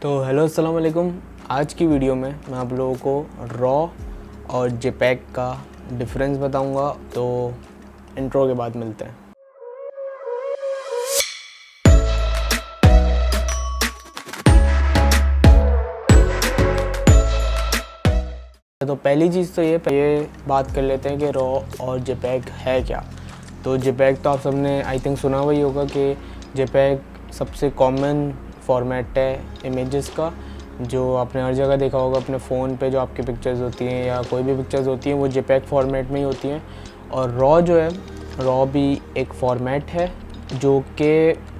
तो हेलो अस्सलाम वालेकुम। आज की वीडियो में मैं आप लोगों को रॉ और जेपैग का डिफरेंस बताऊंगा। तो इंट्रो के बाद मिलते हैं। तो पहली चीज़ तो ये बात कर लेते हैं कि रॉ और जेपैग है क्या। तो जेपैग तो आप सबने आई थिंक सुना हुआ ही होगा कि जेपैग सबसे कॉमन फॉर्मेट है इमेजेस का, जो आपने हर जगह देखा होगा अपने फ़ोन पे। जो आपकी पिक्चर्स होती हैं या कोई भी पिक्चर्स होती हैं वो जेपैग फॉर्मेट में ही होती हैं। और रॉ जो है, रॉ भी एक फॉर्मेट है जो कि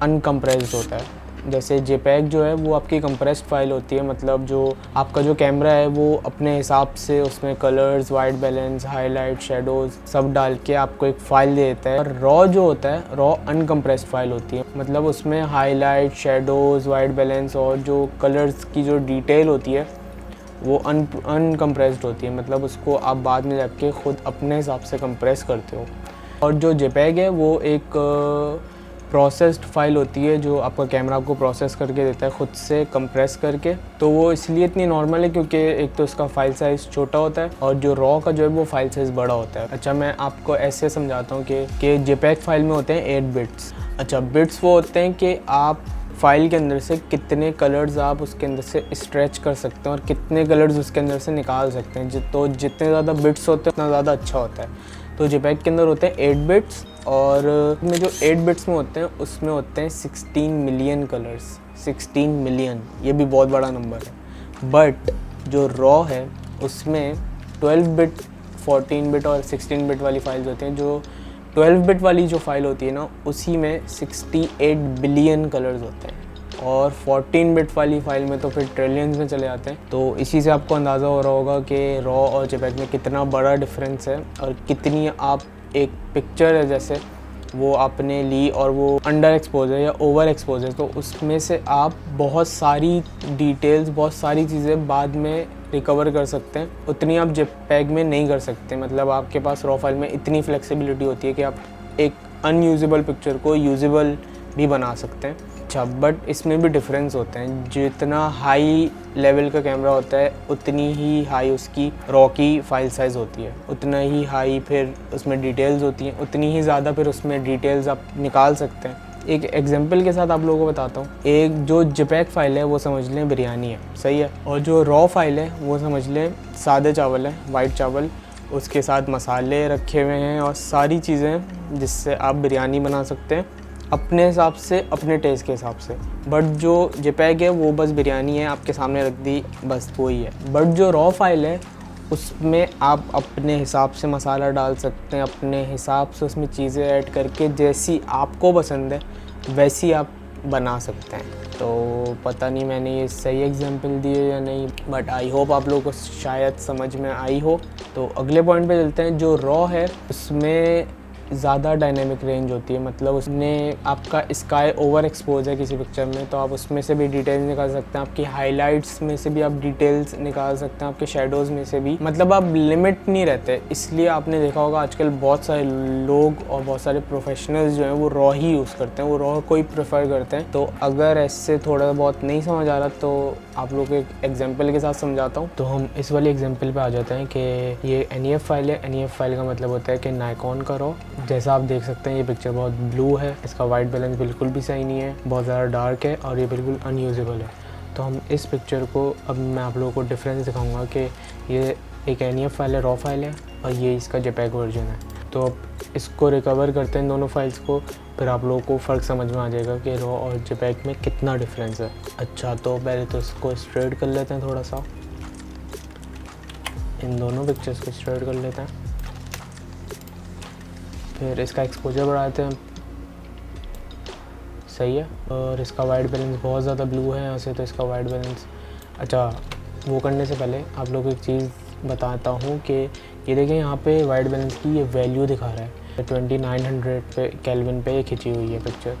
अनकम्प्रेस्ड होता है। जैसे जेपैग जो है वो आपकी कंप्रेस्ड फाइल होती है, मतलब जो आपका जो कैमरा है वो अपने हिसाब से उसमें colours, white balance, highlight, shadows सब डाल के आपको एक फ़ाइल दे देता है। और रॉ जो होता है, रॉ अनकम्प्रेस्ड फाइल होती है, मतलब उसमें हाईलाइट, शेडोज़, वाइट बैलेंस और जो कलर्स की जो डिटेल होती है वो अनकम्प्रेस्ड होती है, मतलब उसको आप बाद में जाके ख़ुद अपने हिसाब से कंप्रेस करते हो। और जो जेपैग है वो एक प्रोसेस्ड फाइल होती है जो आपका कैमरा आपको प्रोसेस करके देता है ख़ुद से कंप्रेस करके। तो वो इसलिए इतनी नॉर्मल है क्योंकि एक तो इसका फाइल साइज़ छोटा होता है और जो रॉ का जो है वो फाइल साइज़ बड़ा होता है। अच्छा, मैं आपको ऐसे समझाता हूँ कि जेपैग फाइल में होते हैं 8 बिट्स। अच्छा, बिट्स वो होते हैं कि आप फाइल के अंदर से कितने कलर्स आप उसके अंदर से स्ट्रेच कर सकते हैं और कितने कलर्स उसके अंदर से निकाल सकते हैं। तो जितने ज़्यादा बिट्स होते हैं उतना ज़्यादा अच्छा होता है। तो जेपैग के अंदर होते हैं 8 बिट्स और में जो 8 बिट्स में होते हैं उसमें होते हैं 16 मिलियन कलर्स। 16 मिलियन, ये भी बहुत बड़ा नंबर है। बट जो रॉ है उसमें 12 बिट, 14 बिट और 16 बिट वाली फाइल्स होती हैं। जो 12 बिट वाली जो फाइल होती है ना, उसी में 68 बिलियन कलर्स होते हैं और 14 बिट वाली फाइल में तो फिर ट्रिलियंस में चले जाते हैं। तो इसी से आपको अंदाज़ा हो रहा होगा कि रॉ और जेपैग में कितना बड़ा डिफरेंस है और कितनी आप एक पिक्चर है जैसे वो आपने ली और वो अंडर एक्सपोज है या ओवर एक्सपोज है, तो उसमें से आप बहुत सारी डिटेल्स, बहुत सारी चीज़ें बाद में रिकवर कर सकते हैं, उतनी आप जेपैग में नहीं कर सकते। मतलब आपके पास रॉ फाइल में इतनी फ्लेक्सिबिलिटी होती है कि आप एक अनयूजेबल पिक्चर को यूजेबल भी बना सकते हैं। अच्छा, बट इसमें भी डिफरेंस होते हैं। जितना हाई लेवल का कैमरा होता है उतनी ही हाई उसकी रॉ की फाइल साइज़ होती है, उतना ही हाई फिर उसमें डिटेल्स होती हैं, उतनी ही ज़्यादा फिर उसमें डिटेल्स आप निकाल सकते हैं। एक एग्जांपल के साथ आप लोगों को बताता हूँ। एक जो जेपैग फाइल है वो समझ लें बिरयानी है, सही है, और जो रॉ फाइल है वो समझ लें सादे चावल है, वाइट चावल, उसके साथ मसाले रखे हुए हैं और सारी चीज़ें जिससे आप बिरयानी बना सकते हैं अपने हिसाब से, अपने टेस्ट के हिसाब से। बट जो जेपैग है वो बस बिरयानी है, आपके सामने रख दी, बस वही है। बट जो रॉ फाइल है उसमें आप अपने हिसाब से मसाला डाल सकते हैं, अपने हिसाब से उसमें चीज़ें ऐड करके जैसी आपको पसंद है वैसी आप बना सकते हैं। तो पता नहीं मैंने ये सही एग्जांपल दिए या नहीं, बट आई होप आप लोगों को शायद समझ में आई हो। तो अगले पॉइंट पे चलते हैं। जो रॉ है उसमें ज़्यादा डायनेमिक रेंज होती है, मतलब उसमें आपका स्काई ओवर एक्सपोज है किसी पिक्चर में तो आप उसमें से भी डिटेल्स निकाल सकते हैं, आपकी हाइलाइट्स में से भी आप डिटेल्स निकाल सकते हैं, आपके शेडोज़ में से भी, मतलब आप लिमिट नहीं रहते। इसलिए आपने देखा होगा आजकल बहुत सारे लोग और बहुत सारे प्रोफेशनल्स जो हैं वो रॉ ही यूज़ करते हैं, वो रॉ को ही प्रेफर करते हैं। तो अगर ऐसे थोड़ा बहुत नहीं समझ आ रहा तो आप लोग एक एग्जाम्पल के साथ समझाता हूँ। तो हम इस वाले एग्जाम्पल पे आ जाते हैं कि ये NEF फाइल है। NEF फाइल का मतलब होता है कि नायकॉन का रॉ। जैसा आप देख सकते हैं ये पिक्चर बहुत ब्लू है, इसका वाइट बैलेंस बिल्कुल भी सही नहीं है, बहुत ज़्यादा डार्क है और ये बिल्कुल अनयूजेबल है। तो हम इस पिक्चर को, अब मैं आप लोगों को डिफरेंस दिखाऊंगा कि ये एक NEF फाइल है, रॉ फाइल है, और ये इसका जेपैग वर्जन है। तो अब इसको रिकवर करते हैं दोनों फाइल्स को, फिर आप लोगों को फ़र्क समझ में आ जाएगा कि रॉ और जेपैग में कितना डिफरेंस है। अच्छा, तो पहले तो इसको स्ट्रेट कर लेते हैं, थोड़ा सा इन दोनों पिक्चर्स को स्ट्रेट कर लेते हैं, फिर इसका एक्सपोजर बढ़ाते हैं, सही है। और इसका वाइट बैलेंस बहुत ज़्यादा ब्लू है यहाँ से, तो इसका वाइट बैलेंस, अच्छा वो करने से पहले आप लोगों को एक चीज़ बताता हूँ कि ये देखें यहाँ पे वाइट बैलेंस की ये वैल्यू दिखा रहा है 2900 पे केल्विन पे ये खिंची हुई है पिक्चर,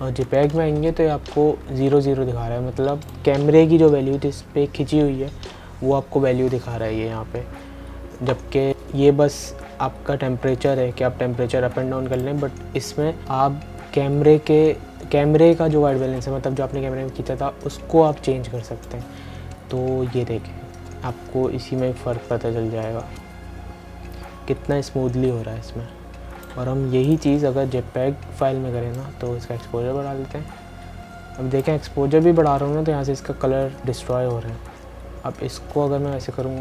और जेपैग में आएंगे तो ये आपको 00 दिखा रहा है, मतलब कैमरे की जो वैल्यू थी इस पर खिंची हुई है वो आपको वैल्यू दिखा रहा है ये यहाँ पे, जबकि ये बस आपका टेम्परेचर है कि आप टेम्परेचर अप एंड डाउन कर लें, बट इसमें आप कैमरे के कैमरे का जो वाइट बैलेंस है, मतलब जो आपने कैमरे में खींचा था उसको आप चेंज कर सकते हैं। तो ये देखें, आपको इसी में फ़र्क पता चल जाएगा कितना स्मूथली हो रहा है इसमें। और हम यही चीज़ अगर जेपैग फाइल में करें ना तो इसका एक्सपोजर बढ़ा लेते हैं। अब देखें एक्सपोजर भी बढ़ा रहा हूँ ना तो यहाँ से इसका कलर डिस्ट्रॉय हो रहा है। अब इसको अगर मैं ऐसे करूँ,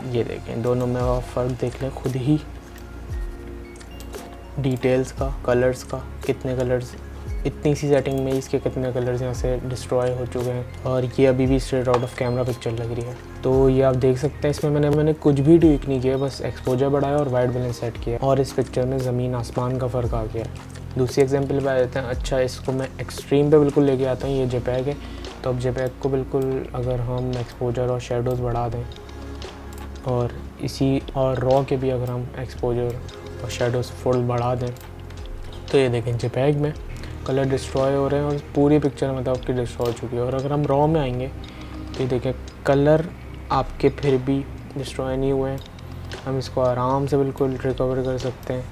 ये देखें दोनों में आप फ़र्क देख लें खुद ही, डिटेल्स का, कलर्स का, कितने कलर्स इतनी सी सेटिंग में इसके कितने कलर्स यहाँ से डिस्ट्रॉय हो चुके हैं। और ये अभी भी straight out of camera picture लग रही है। तो ये आप देख सकते हैं इसमें मैंने कुछ भी ट्विक नहीं किया, बस एक्सपोजर बढ़ाया और वाइट बैलेंस सेट किया और इस पिक्चर में ज़मीन आसमान का फ़र्क आ गया है। दूसरी एग्जांपल पे आ जाते हैं। अच्छा, इसको मैं एक्सट्रीम पे बिल्कुल लेके आता हूँ। ये जेपैग है, तो अब जेपैग को बिल्कुल अगर हम एक्सपोजर और शेडोज़ बढ़ा दें और इसी और रॉ के भी अगर हम एक्सपोजर और शेडोज़ फुल बढ़ा दें तो ये देखें जेपैग में कलर डिस्ट्रॉय हो रहे हैं और पूरी पिक्चर मतलब आपकी डिस्ट्रॉय हो चुकी है। और अगर हम रॉ में आएंगे तो ये देखें कलर आपके फिर भी डिस्ट्रॉय नहीं हुए हैं। हम इसको आराम से बिल्कुल रिकवर कर सकते हैं।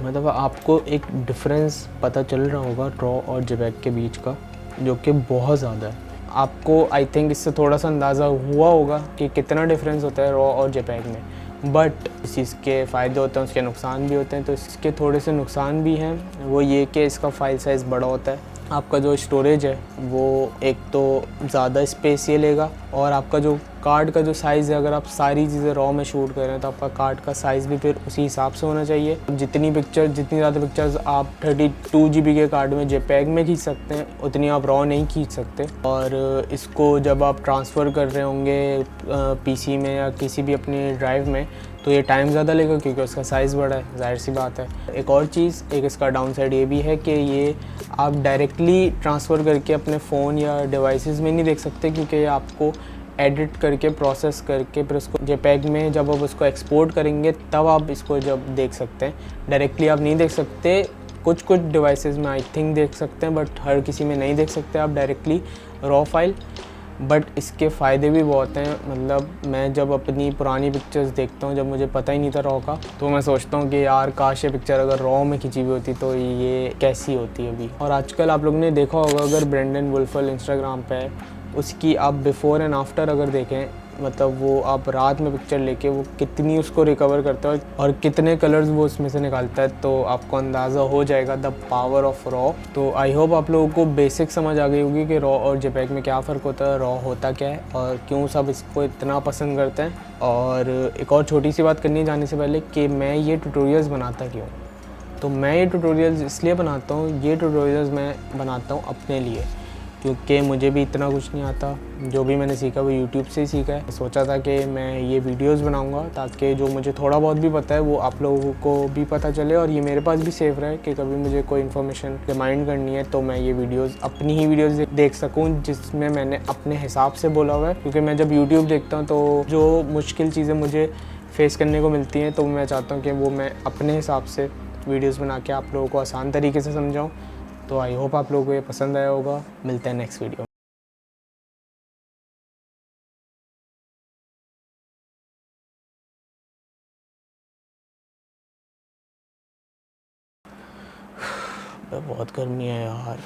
मतलब आपको एक डिफरेंस पता चल रहा होगा रॉ और जेपैग के बीच का, जो कि बहुत ज़्यादा है। आपको आई थिंक इससे थोड़ा सा अंदाज़ा हुआ होगा कि कितना डिफरेंस होता है रॉ और जेपैग में। बट इस चीज़ के फ़ायदे होते हैं, उसके नुकसान भी होते हैं। तो इसके थोड़े से नुकसान भी हैं, वो ये कि इसका फ़ाइल साइज़ बड़ा होता है। आपका जो स्टोरेज है वो एक तो ज़्यादा स्पेस ये लेगा और आपका जो कार्ड का जो साइज़ है, अगर आप सारी चीज़ें रॉ में शूट कर रहे हैं तो आपका कार्ड का साइज़ भी फिर उसी हिसाब से होना चाहिए। जितनी ज़्यादा पिक्चर्स आप 32 GB के कार्ड में जेपैग में खींच सकते हैं उतनी आप रॉ नहीं खींच सकते। और इसको जब आप ट्रांसफ़र कर रहे होंगे PC में या किसी भी अपनी ड्राइव में तो ये टाइम ज़्यादा लेगा क्योंकि उसका साइज़ बड़ा है, जाहिर सी बात है। एक और चीज़, एक इसका डाउन साइड ये भी है कि ये आप डायरेक्टली ट्रांसफ़र करके अपने फ़ोन या डिवाइसेस में नहीं देख सकते, क्योंकि ये आपको एडिट करके प्रोसेस करके फिर उसको जेपैग में जब आप उसको एक्सपोर्ट करेंगे तब आप इसको जब देख सकते हैं। डायरेक्टली आप नहीं देख सकते। कुछ डिवाइसेस में आई थिंक देख सकते हैं, बट हर किसी में नहीं देख सकते आप डायरेक्टली रॉ फाइल। बट इसके फ़ायदे भी बहुत हैं। मतलब मैं जब अपनी पुरानी पिक्चर्स देखता हूँ, जब मुझे पता ही नहीं था रॉ का, तो मैं सोचता हूँ कि यार काश ये पिक्चर अगर रॉ में खिंची हुई होती तो ये कैसी होती अभी। और आजकल आप लोगों ने देखा होगा, अगर ब्रेंडन वुल्फल इंस्टाग्राम पे है, उसकी आप बिफ़ोर एंड आफ्टर अगर देखें, मतलब वो आप रात में पिक्चर लेके वो कितनी उसको रिकवर करता है और कितने कलर्स वो उसमें से निकालता है, तो आपको अंदाज़ा हो जाएगा द पावर ऑफ रॉ। तो आई होप आप लोगों को बेसिक समझ आ गई होगी कि रॉ और जेपैग में क्या फ़र्क होता है, रॉ होता क्या है और क्यों सब इसको इतना पसंद करते हैं। और एक और छोटी सी बात करनी जाने से पहले कि मैं ये ट्यूटोरियल्स बनाता क्यों। तो मैं ये ट्यूटोरियल्स इसलिए बनाता हूँ, ये ट्यूटोरियल्स मैं बनाता हूँ अपने लिए, क्योंकि मुझे भी इतना कुछ नहीं आता। जो भी मैंने सीखा वो यूट्यूब से ही सीखा है। सोचा था कि मैं ये वीडियोस बनाऊंगा ताकि जो मुझे थोड़ा बहुत भी पता है वो आप लोगों को भी पता चले और ये मेरे पास भी सेफ रहे कि कभी मुझे कोई इन्फॉर्मेशन रिमाइंड करनी है तो मैं ये वीडियोस अपनी ही वीडियोस देख सकूं जिसमें मैंने अपने हिसाब से बोला हुआ है। क्योंकि मैं जब यूट्यूब देखता हूँ तो जो मुश्किल चीज़ें मुझे फेस करने को मिलती हैं तो मैं चाहता हूँ कि वो मैं अपने हिसाब से वीडियोज़ बना के आप लोगों को आसान तरीके से समझाऊँ। तो आई होप आप लोगों को ये पसंद आया होगा। मिलते हैं नेक्स्ट वीडियो में। बहुत गर्मी है यार।